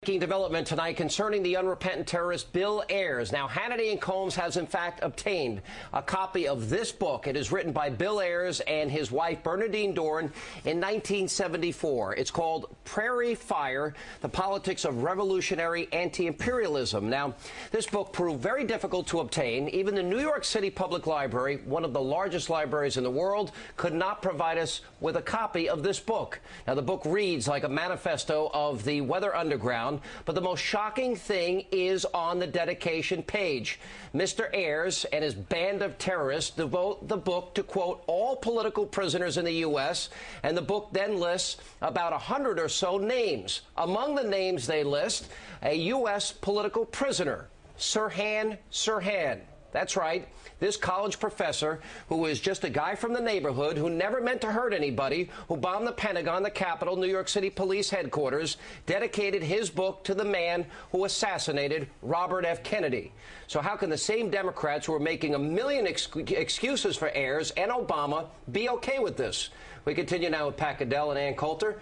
Breaking development tonight concerning the unrepentant terrorist Bill Ayers. Now, Hannity and Combs has in fact obtained a copy of this book. It is written by Bill Ayers and his wife Bernadine Dohrn in 1974. It's called Praire Fire, The Politics of Revolutionary Anti-Imperialism. Now, this book proved very difficult to obtain. Even the New York City Public Library, one of the largest libraries in the world, could not provide us with a copy of this book. Now, the book reads like a manifesto of the Weather Underground, but the most shocking thing is on the dedication page. Mr. Ayers and his band of terrorists devote the book to, quote, all political prisoners in the U.S., and the book then lists about 100 or so names. Among the names they list, a U.S. political prisoner, Sirhan Sirhan. That's right. This college professor, who was just a guy from the neighborhood, who never meant to hurt anybody, who bombed the Pentagon, the Capitol, New York City Police headquarters, dedicated his book to the man who assassinated Robert F. Kennedy. So how can the same Democrats who are making a million excuses for Ayers and Obama be okay with this? We continue now with Pat Goodell and Ann Coulter.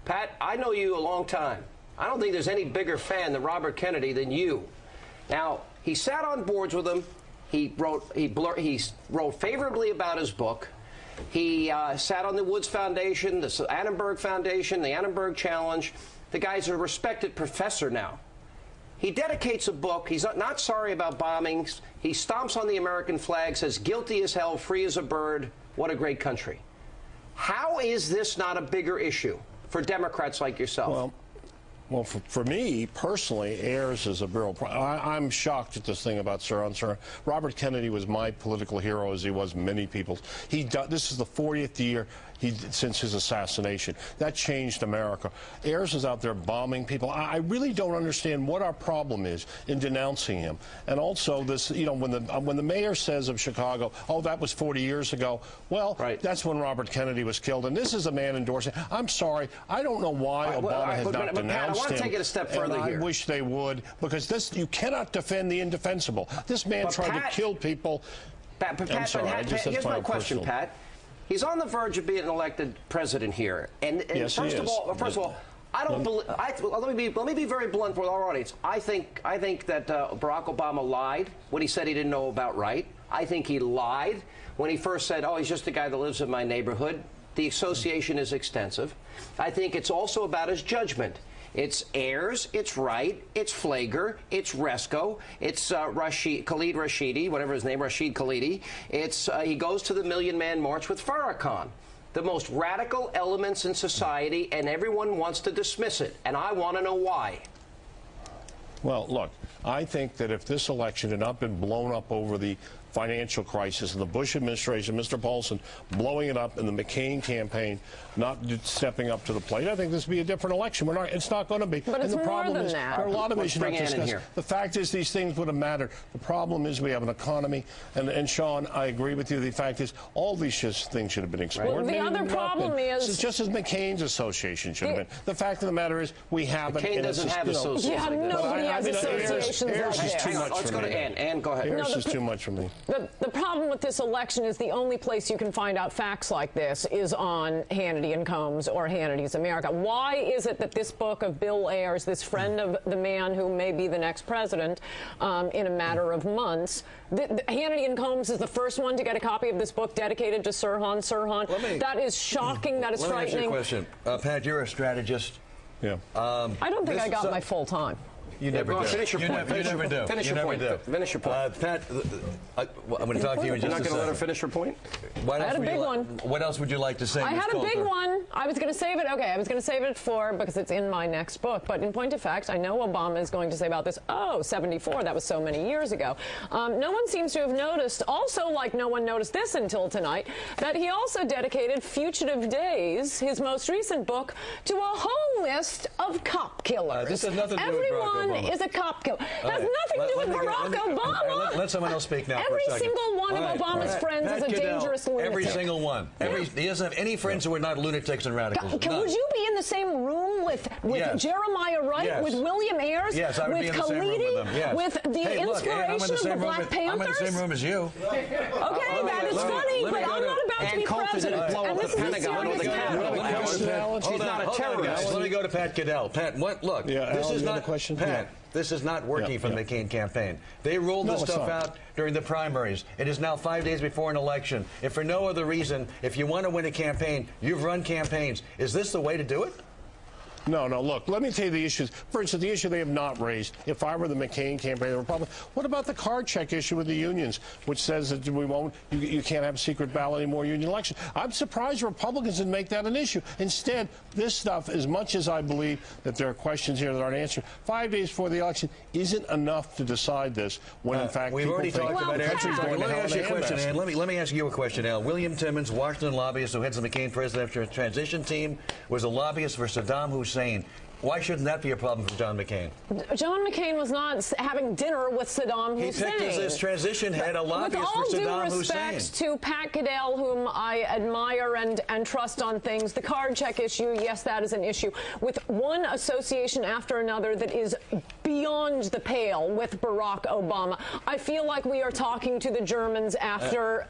Pat, I know you a long time. I don't think there's any bigger fan of Robert Kennedy than you. Now, he sat on boards with him. He wrote favorably about his book. He sat on the Woods Foundation, the Annenberg Foundation, the Annenberg Challenge. The guy's a respected professor now. He dedicates a book. He's not sorry about bombings. He stomps on the American flag, says guilty as hell, free as a bird. What a great country. How is this not a bigger issue for Democrats like yourself? Well, for me, personally, Ayers is a real problem. I'm shocked at this thing about Sirhan Sirhan. Robert Kennedy was my political hero, as he was many people's. This is the 40th year since his assassination. That changed America. Ayers is out there bombing people. I really don't understand what our problem is in denouncing him. And also, this, you know, when the mayor says of Chicago, oh, that was 40 years ago, well, that's when Robert Kennedy was killed. And this is a man endorsing. I'm sorry, I don't know why Obama has not denounced him. I want to take it a step further here. I wish they would, because you cannot defend the indefensible. This man tried to kill people. Here's my question, Pat. He's on the verge of being elected president here, and yes, first of all, I don't believe. Let me be very blunt with our audience. I think that Barack Obama lied when he said he didn't know about right. I think he lied when he first said, "Oh, he's just a guy that lives in my neighborhood." The association is extensive. I think it's also about his judgment. It's Ayers, it's Wright, it's Flager, it's Resko, it's Khalid Rashidi, whatever his name, Rashid Khalidi. He goes to the Million Man March with Farrakhan. The most radical elements in society, and everyone wants to dismiss it. And I want to know why. Well, look, I think that if this election had not been blown up over the financial crisis and the Bush administration, Mr. Paulson blowing it up, and the McCain campaign not stepping up to the plate, I think this would be a different election. It's not going to be. But it's more than that. There are a lot of issues to discuss. The fact is, these things would have mattered. The problem is we have an economy, and Sean, I agree with you. The fact is, all these things should have been explored. Well, the other problem is, just as McCain's association should have been. The fact of the matter is, we haven't. McCain doesn't have associations. Yeah, nobody has associations. Ayers is too much Let's for go me. to Ann. Ann, go ahead. Ayers is too much for me. The problem with this election is the only place you can find out facts like this is on Hannity and Combs or Hannity's America. Why is it that this book of Bill Ayers, this friend of the man who may be the next president in a matter of months, Hannity and Combs is the first one to get a copy of this book dedicated to Sirhan Sirhan? That is shocking. That is frightening. Let me ask you a question. Pat, you're a strategist. Yeah. I don't think I got my full time. You never do. Finish your point. You never do. Finish your point. Finish your point. Pat, I'm going to talk to you in just a second. You're not going to let her finish her point? I had a big one. What else would you like to say? I had a big one. I was going to save it. Okay, I was going to save it because it's in my next book. But in point of fact, I know Obama is going to say about this, oh, 74, that was so many years ago. No one seems to have noticed, also like no one noticed this until tonight, that he also dedicated Fugitive Days, his most recent book, to a whole list of cop killers. This has nothing to do with Barack Obama. Everyone is a cop killer. It has nothing to do with Barack Obama. Let someone else speak now. Every single one of Obama's friends is a dangerous lunatic. Every single one. He doesn't have any friends who are not lunatics and radicals. Would you be in the same room with Jeremiah Wright, with William Ayers, I would with be in the same room with them. with the inspiration of the Black Panthers? I'm in the same room as you. Okay, that is funny, but I'm not about to be president. Blow up the Pentagon or the Capitol. She's not a terrorist. Let me go to Pat Goodell. Pat, look, this is not question. Pat. This is not working for the McCain campaign. They rolled this stuff out during the primaries. It is now 5 days before an election. If for no other reason, if you want to win a campaign, you've run campaigns. Is this the way to do it? No, look, let me tell you the issues. For instance, the issue they have not raised. If I were the McCain campaign, the Republican, what about the card check issue with the unions, which says that you can't have secret ballot anymore union election? I'm surprised Republicans didn't make that an issue. Instead, this stuff, as much as I believe that there are questions here that aren't answered, 5 days before the election isn't enough to decide this when, in fact, we've already talked about it. Let me ask you a question, Ann. Let me ask you a question, Al. William Timmons, Washington lobbyist who heads the McCain presidential transition team, was a lobbyist for Saddam Hussein. Why shouldn't that be a problem for John McCain? John McCain was not having dinner with Saddam Hussein. He picked as his transition head a lobbyist for Saddam Hussein. With all due respect to Pat Goodell, whom I admire and trust on things, the card check issue, yes, that is an issue. With one association after another that is beyond the pale with Barack Obama, I feel like we are talking to the Germans after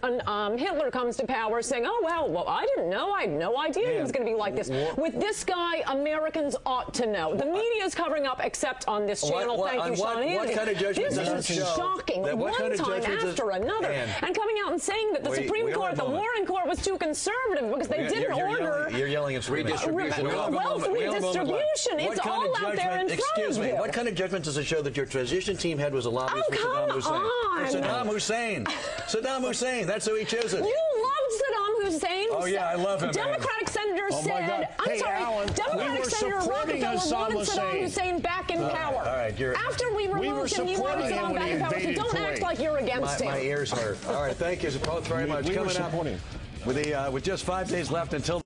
Hitler comes to power saying, oh, well, I didn't know. I had no idea he was going to be like this. With this guy, Americans ought to know. The media is covering up, except on this channel. Thank you, Sean Hannity. What kind of judgment this is shocking. One time after another. And coming out and saying that the Supreme Court, the Warren Court, was too conservative because they didn't order... You're yelling at redistribution. Wealth redistribution. It's all out there in front of you. Excuse me. What kind of judgment does it show that your transition team head was a lobbyist for Saddam Hussein? Saddam Hussein. Saddam Hussein. That's who he chooses. You loved Saddam Hussein. Oh, yeah, I love him. Democratic senators said... I'm sorry. Alan, Democratic Senator Rockefeller wanted Saddam Hussein back in power. All right, after we removed him, he wanted Saddam back in power. So don't act like you're against him. My ears hurt. All right, thank you both very much. We were supporting him. With just 5 days left until...